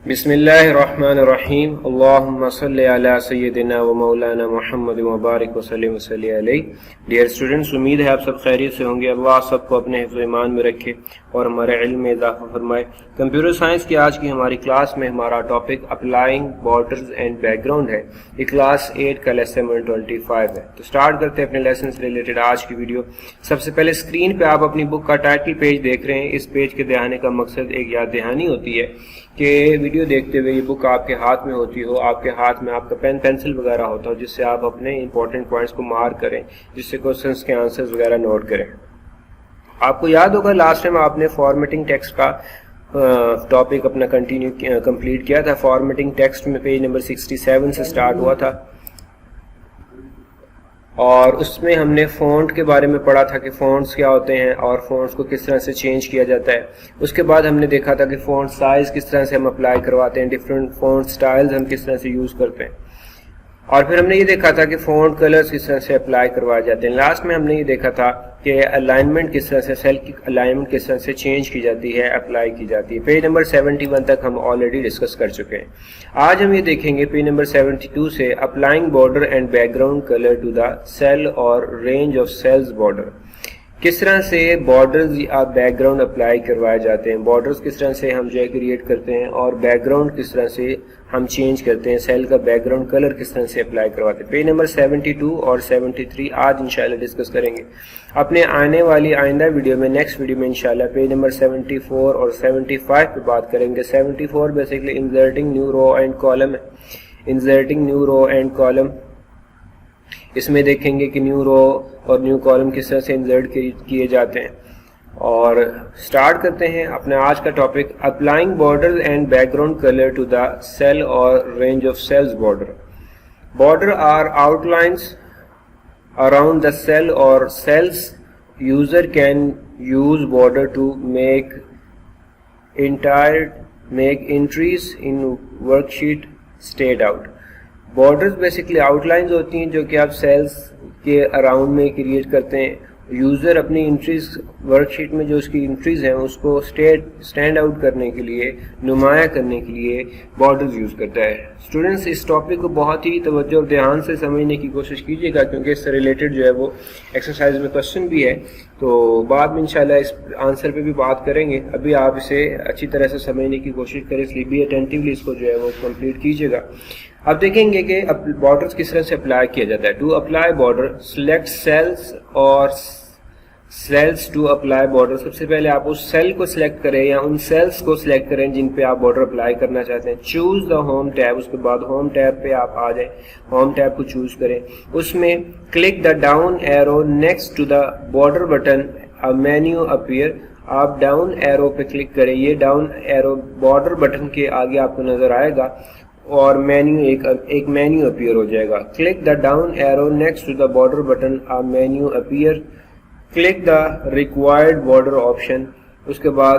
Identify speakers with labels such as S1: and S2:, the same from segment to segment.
S1: بسم اللہ الرحمن الرحیم اللہم صلی علی سیدنا و مولانا محمد مبارک وسلم وصلی علیہ۔ ڈیئر اسٹوڈنٹس، امید ہے آپ سب خیریت سے ہوں گے۔ اللہ سب کو اپنے حفظ و ایمان میں رکھے اور ہمارے علم میں اضافہ فرمائے۔ کمپیوٹر سائنس کی آج کی ہماری کلاس میں ہمارا topic applying borders and back ground ہے۔ یہ کلاس 8 کا لیسن 125 ہے۔ تو سٹارٹ کرتے ہیں اپنے لیسن سے ریلیٹڈ آج کی ویڈیو۔ سب سے پہلے اسکرین پہ آپ اپنی بک کا ٹائٹل پیج دیکھ رہے ہیں۔ اس پیج کے دکھانے کا مقصد ایک یاد دہانی ہوتی ہے کہ ویڈیو دیکھتے ہوئے یہ بک آپ کے ہاتھ میں ہوتی ہو، آپ کے ہاتھ میں آپ کا پین پینسل وغیرہ ہوتا ہو، جس سے آپ اپنے امپورٹنٹ پوائنٹس کو مارک کریں، جس سے کوسچنس کے آنسرز وغیرہ نوٹ کریں۔ آپ کو یاد ہوگا لاسٹ ٹائم آپ نے فارمیٹنگ ٹیکسٹ کا ٹاپک اپنا کمپلیٹ کیا تھا۔ فارمیٹنگ ٹیکسٹ میں پیج نمبر 67 سے سٹارٹ ہوا تھا اور اس میں ہم نے فونٹ کے بارے میں پڑھا تھا کہ فونٹس کیا ہوتے ہیں اور فونٹس کو کس طرح سے چینج کیا جاتا ہے۔ اس کے بعد ہم نے دیکھا تھا کہ فونٹ سائز کس طرح سے ہم اپلائی کرواتے ہیں، ڈفرینٹ فونٹ سٹائلز ہم کس طرح سے یوز کرتے ہیں، اور پھر ہم نے یہ دیکھا تھا کہ فونٹ کلرز کس طرح سے اپلائی کروائے جاتے ہیں۔ لاسٹ میں ہم نے یہ دیکھا تھا کہ الائنمنٹ کس طرح سے، سیل کی الائنمنٹ کس طرح سے چینج کی جاتی ہے، اپلائی کی جاتی ہے۔ پیج نمبر 71 تک ہم آلریڈی ڈسکس کر چکے ہیں۔ آج ہم یہ دیکھیں گے پیج نمبر 72 سے applying border and background colour to the cell اور رینج آف سیلز بارڈر۔ کس طرح سے بارڈرز یا بیک گراؤنڈ اپلائی کروائے جاتے ہیں، بارڈرز کس طرح سے ہم جو ہے کریٹ کرتے ہیں اور بیک گراؤنڈ کس طرح سے ہم چینج کرتے ہیں، سیل کا بیک گراؤنڈ کلر کس طرح سے اپلائی کرواتے ہیں۔ پیج نمبر 72 اور 73 آج انشاءاللہ ڈسکس کریں گے۔ اپنے آنے والی آئندہ ویڈیو میں، نیکسٹ ویڈیو میں انشاءاللہ پیج نمبر 74 اور 75 پہ بات کریں گے۔ 74 basically inserting new row and column ہے، inserting new row and column. اس میں دیکھیں گے کہ نیو رو اور نیو کالم کس طرح سے انسرٹ کیے جاتے ہیں، اور سٹارٹ کرتے ہیں اپنے آج کا topic applying border and background colour to the cell اور range of cells border. Border are آؤٹ لائنس around the cell or cells. User can use border to make entries in worksheet state out. Borders basically outlines ہوتی ہیں جو کہ آپ sales کے around میں کریٹ کرتے ہیں۔ یوزر اپنی انٹریز ورک شیٹ میں جو اس کی انٹریز ہیں اس کو اسٹینڈ آؤٹ کرنے کے لیے، نمایاں کرنے کے لیے بارڈرز یوز کرتا ہے۔ اسٹوڈنٹس اس ٹاپک کو بہت ہی توجہ اور دھیان سے سمجھنے کی کوشش کیجیے گا، کیونکہ اس سے ریلیٹڈ جو ہے وہ ایکسرسائز میں کوشچن بھی ہے، تو بعد میں انشاءاللہ اس آنسر پہ بھی بات کریں گے۔ ابھی آپ اسے اچھی طرح سے سمجھنے کی کوشش کریں، اس لیے بھی اٹینٹیولی اس کو جو ہے وہ کمپلیٹ کیجیے گا۔ اب دیکھیں گے کہ بارڈرز کس طرح سے اپلائی کیا جاتا ہے۔ To apply border select cells اور سیلز ٹو اپلائی بارڈر۔ سب سے پہلے آپ اس سیل کو سلیکٹ کریں یا ان سیلز کو سلیکٹ کریں جن پہ آپ بارڈر اپلائی کرنا چاہتے ہیں۔ چوز دا ہوم ٹیب، اس کے بعد ہوم ٹیب پہ آپ آ جائیں، ہوم ٹیب کو چوز کریں۔ اس میں click the down arrow next to the border button, menu appear. آپ ڈاؤن ایرو پہ کلک کریں، یہ ڈاؤن ایرو بارڈر بٹن کے آگے آپ کو نظر آئے گا اور مینیو ایک مینیو اپیئر ہو جائے گا۔ Click the down arrow next to the border button, menu appear. Click the required border option, اس کے بعد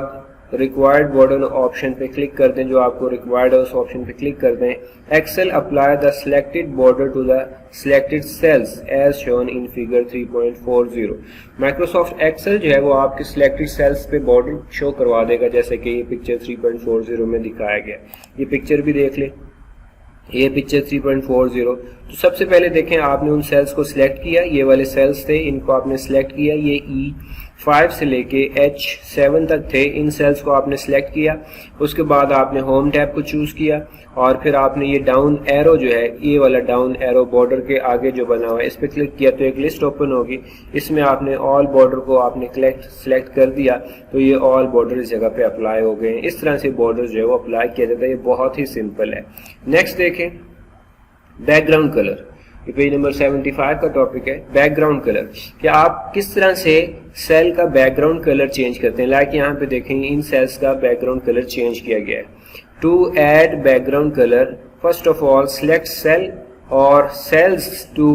S1: ریکوائرڈ بارڈر آپشن پہ کلک کر دیں، جو آپ کو ریکوائرڈ ہے اس آپشن پہ کلک کر دیں۔ Excel apply the selected border to the selected cells as shown in figure 3.40۔ Microsoft Excel جو ہے وہ آپ کے سلیکٹڈ سیلز پہ بارڈر شو کروا دے گا، جیسے کہ یہ پکچر 3.40 میں دکھایا گیا۔ یہ پکچر بھی دیکھ لیں، یہ پکچر 3.40۔ تو سب سے پہلے دیکھیں آپ نے ان سیلز کو سلیکٹ کیا، یہ والے سیلز تھے، ان کو آپ نے سلیکٹ کیا، یہ E5 سے لے کے H7 تک تھے، ان سیلز کو آپ نے سلیکٹ کیا۔ اس کے بعد آپ نے ہوم ٹیب کو چوز کیا اور پھر آپ نے یہ ڈاؤن ایرو جو ہے، یہ والا ڈاؤن ایرو بارڈر کے آگے جو بنا ہوا ہے اس پہ کلک کیا تو ایک لسٹ اوپن ہوگی، اس میں آپ نے آل بارڈر کو آپ نے سلیکٹ کر دیا تو یہ آل بارڈر اس جگہ پہ اپلائی ہو گئے ہیں۔ اس طرح سے بارڈر جو ہے وہ اپلائی کیا جاتا ہے، یہ بہت ہی سمپل ہے۔ نیکسٹ دیکھیں بیک گراؤنڈ کلر، یہ پیج نمبر 75 کا ٹاپک ہے بیک گراؤنڈ کلر، کہ آپ کس طرح سے سیل کا بیک گراؤنڈ کلر چینج کرتے ہیں۔ لائک یہاں پہ دیکھیں ان سیلز کا بیک گراؤنڈ کلر چینج کیا گیا ہے۔ To add background colour, first of all select cell اور cells to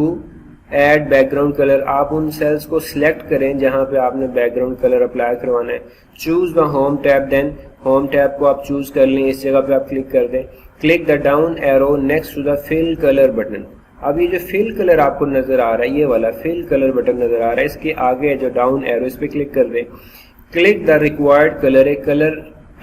S1: add background colour. آپ ان سیلز کو سلیکٹ کریں جہاں پہ آپ نے بیک گراؤنڈ کلر اپلائی کروانا ہے۔ Choose the home tab, then home tab کو آپ چوز کر لیں، اس جگہ پہ آپ کلک کر دیں۔ Click the down arrow next to the fill colour button. اب یہ جو فل کلر آپ کو نظر آ رہا ہے، یہ والا فل کلر بٹن نظر آ رہا ہے، اس کے آگے جو ڈاؤن ایرو اس پہ کلک کر دیں۔ کلک دا ریکوائرڈ کلر، ایک colour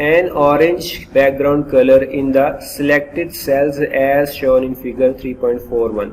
S1: an orange background color in the selected cells as shown in figure 3.41.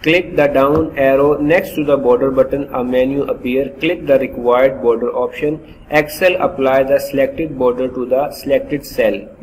S1: Click the down arrow next to the border button. A menu appear. Click the required border option. Excel apply the selected border to the selected cell.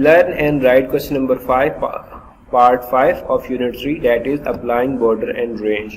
S1: Learn and write question number 5 part 5 of unit 3 that is applying border and range.